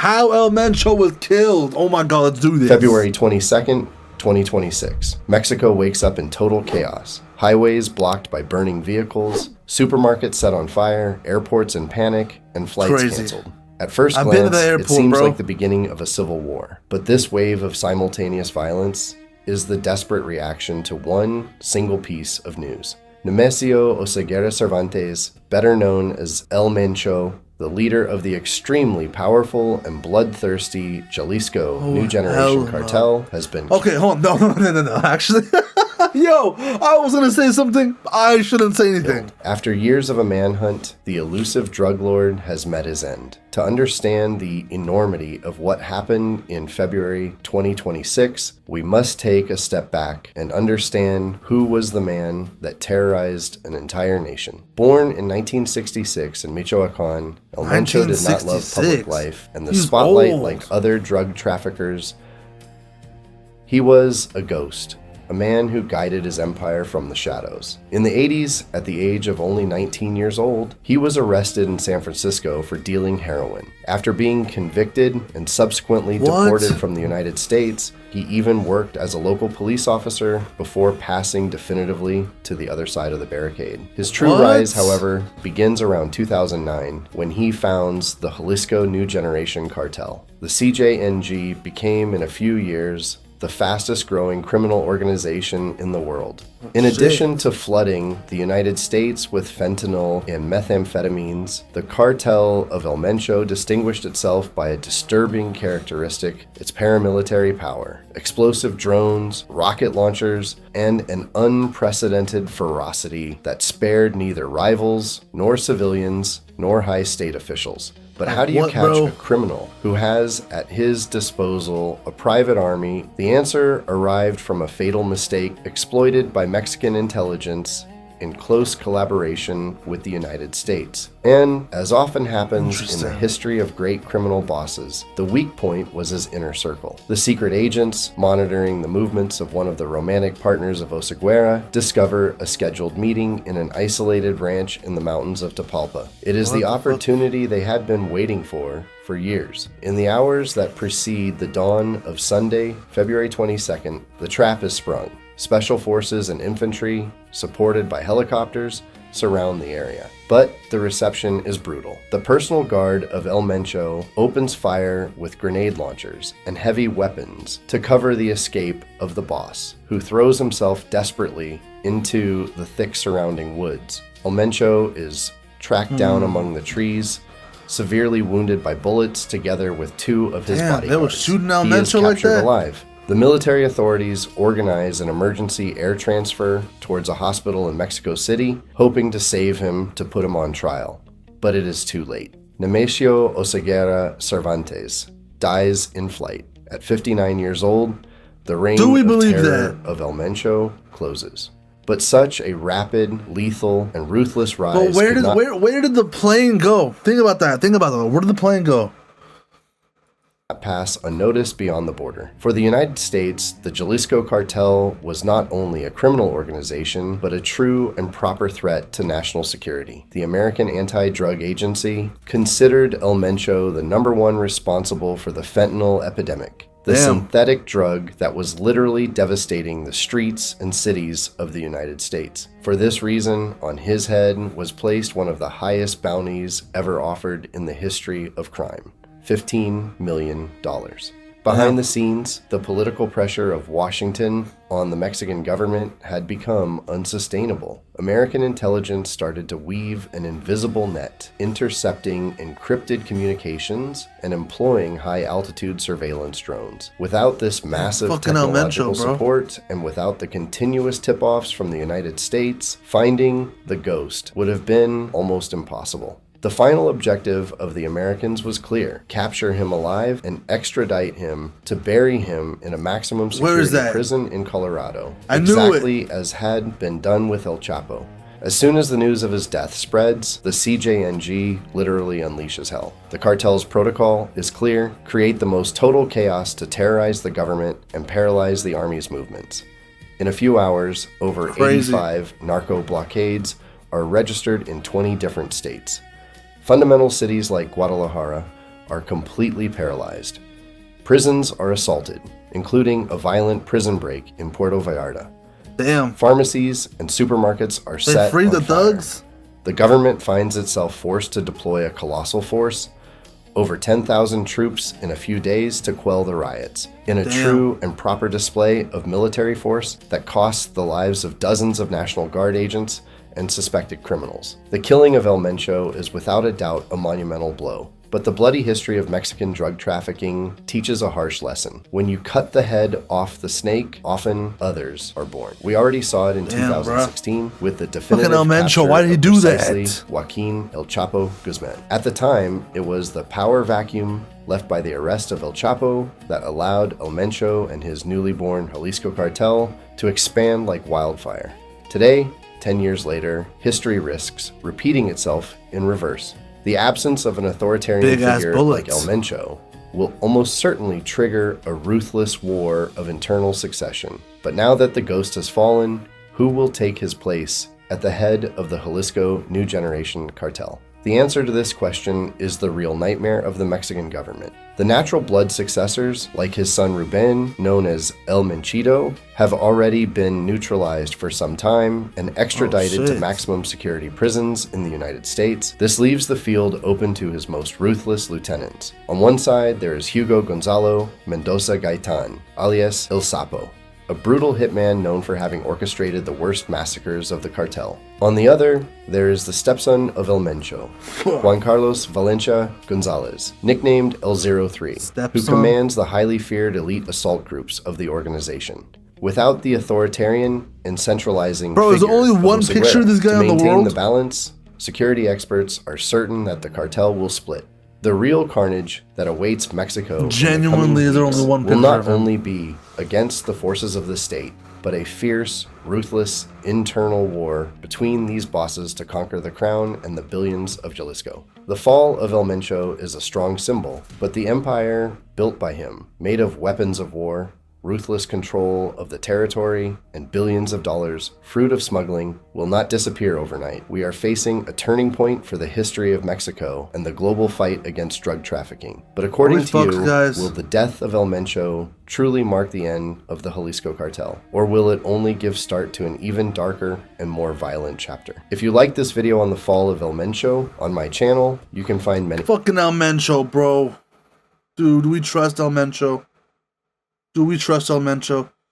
how El Mencho was killed. Oh my God, let's do this. February 22nd, 2026. Mexico wakes up in total chaos. Highways blocked by burning vehicles, supermarkets set on fire, airports in panic, and flights canceled. At first glance, it seems like the beginning of a civil war. But this wave of simultaneous violence is the desperate reaction to one single piece of news. Nemesio Oseguera Cervantes, better known as El Mencho, the leader of the extremely powerful and bloodthirsty Jalisco New Generation Cartel, has been... Okay, hold on. No. Actually, yo, I was going to say something. I shouldn't say anything. After years of a manhunt, the elusive drug lord has met his end. To understand the enormity of what happened in February 2026, we must take a step back and understand who was the man that terrorized an entire nation. Born in 1966 in Michoacan, El Mencho did not love public life and the spotlight like other drug traffickers. He was a ghost, a man who guided his empire from the shadows. In the 80s, at the age of only 19 years old, he was arrested in San Francisco for dealing heroin. After being convicted and subsequently deported from the United States, he even worked as a local police officer before passing definitively to the other side of the barricade. His true rise, however, begins around 2009 when he founds the Jalisco New Generation Cartel. The CJNG became, in a few years, the fastest growing criminal organization in the world. In addition to flooding the United States with fentanyl and methamphetamines, the cartel of El Mencho distinguished itself by a disturbing characteristic: its paramilitary power, explosive drones, rocket launchers, and an unprecedented ferocity that spared neither rivals, nor civilians, nor high state officials. But how do you catch a criminal who has at his disposal a private army? The answer arrived from a fatal mistake exploited by Mexican intelligence in close collaboration with the United States. And, as often happens in the history of great criminal bosses, the weak point was his inner circle. The secret agents, monitoring the movements of one of the romantic partners of Oseguera, discover a scheduled meeting in an isolated ranch in the mountains of Tapalpa. It is the opportunity they had been waiting for years. In the hours that precede the dawn of Sunday, February 22nd, the trap is sprung. Special forces and infantry, supported by helicopters, surround the area. But the reception is brutal. The personal guard of El Mencho opens fire with grenade launchers and heavy weapons to cover the escape of the boss, who throws himself desperately into the thick surrounding woods. El Mencho is tracked down among the trees, severely wounded by bullets, together with two of his bodyguards. They were shooting El Mencho like that? He is captured alive. The military authorities organize an emergency air transfer towards a hospital in Mexico City, hoping to save him to put him on trial. But it is too late. Nemesio Oseguera Cervantes dies in flight. At 59 years old, the reign of terror of El Mencho closes. But such a rapid, lethal, and ruthless rise. But where did the plane go? Think about that. Where did the plane go? Pass unnoticed beyond the border. For the United States, the Jalisco cartel was not only a criminal organization, but a true and proper threat to national security. The American Anti-Drug Agency considered El Mencho the #1 responsible for the fentanyl epidemic, the synthetic drug that was literally devastating the streets and cities of the United States. For this reason, on his head was placed one of the highest bounties ever offered in the history of crime: $15 million. Behind the scenes, the political pressure of Washington on the Mexican government had become unsustainable. American intelligence started to weave an invisible net, intercepting encrypted communications and employing high-altitude surveillance drones. Without this massive technological support and without the continuous tip-offs from the United States, finding the ghost would have been almost impossible. The final objective of the Americans was clear: capture him alive and extradite him to bury him in a maximum security prison in Colorado, exactly as had been done with El Chapo. As soon as the news of his death spreads, the CJNG literally unleashes hell. The cartel's protocol is clear: create the most total chaos to terrorize the government and paralyze the army's movements. In a few hours, over 85 narco blockades are registered in 20 different states. Fundamental cities like Guadalajara are completely paralyzed. Prisons are assaulted, including a violent prison break in Puerto Vallarta. Damn. Pharmacies and supermarkets are They set freed on the fire. thugs? The government finds itself forced to deploy a colossal force, over 10,000 troops in a few days to quell the riots, in a true and proper display of military force that costs the lives of dozens of National Guard agents and suspected criminals. The killing of El Mencho is without a doubt a monumental blow. But the bloody history of Mexican drug trafficking teaches a harsh lesson. When you cut the head off the snake, often others are born. We already saw it in 2016 with the definitive El Mencho, capture why did he of do precisely that? Joaquin El Chapo Guzman. At the time, it was the power vacuum left by the arrest of El Chapo that allowed El Mencho and his newly born Jalisco cartel to expand like wildfire. Today, 10 years later, history risks repeating itself in reverse. The absence of an authoritarian figure like El Mencho will almost certainly trigger a ruthless war of internal succession. But now that the ghost has fallen, who will take his place at the head of the Jalisco New Generation cartel? The answer to this question is the real nightmare of the Mexican government. The natural blood successors, like his son Ruben, known as El Menchito, have already been neutralized for some time and extradited to maximum security prisons in the United States. This leaves the field open to his most ruthless lieutenants. On one side, there is Hugo Gonzalo Mendoza Gaitan, alias El Sapo, a brutal hitman known for having orchestrated the worst massacres of the cartel. On the other, there is the stepson of El Mencho, Juan Carlos Valencia Gonzalez, nicknamed El 03, who commands the highly feared elite assault groups of the organization. Without the authoritarian and centralizing figure there's only one picture of this guy to in the maintain world? the balance, security experts are certain that the cartel will split. The real carnage that awaits Mexico genuinely is there only one will not only be against the forces of the state, but a fierce, ruthless, internal war between these bosses to conquer the crown and the billions of Jalisco. The fall of El Mencho is a strong symbol, but the empire built by him, made of weapons of war, ruthless control of the territory, and billions of dollars, fruit of smuggling, will not disappear overnight. We are facing a turning point for the history of Mexico and the global fight against drug trafficking. But according to you, will the death of El Mencho truly mark the end of the Jalisco cartel? Or will it only give start to an even darker and more violent chapter? If you like this video on the fall of El Mencho on my channel, you can find many— Fucking El Mencho, bro. Dude, do we trust El Mencho? Do we trust El Mencho?